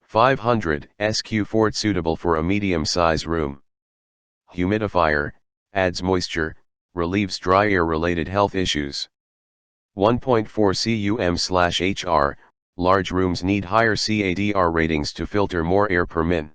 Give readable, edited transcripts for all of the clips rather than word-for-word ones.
500 SQ Fort suitable for a medium-size room. Humidifier, adds moisture, relieves dry air-related health issues. 1.4 cu.m/hr, large rooms need higher CADR ratings to filter more air per min.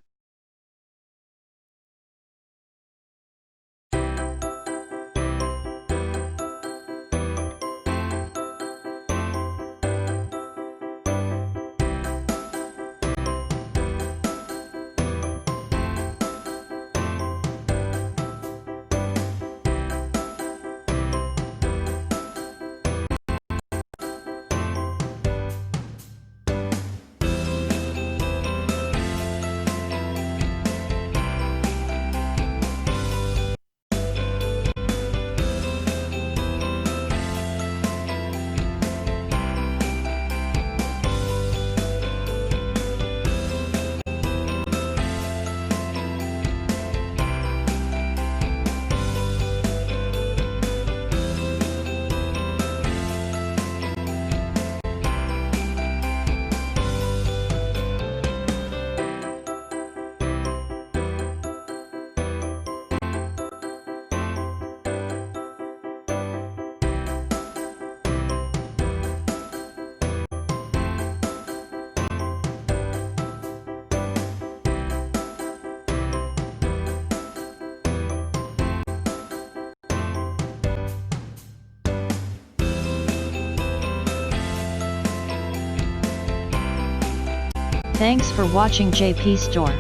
Thanks for watching JP Store.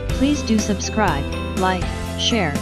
Please do subscribe, like, share,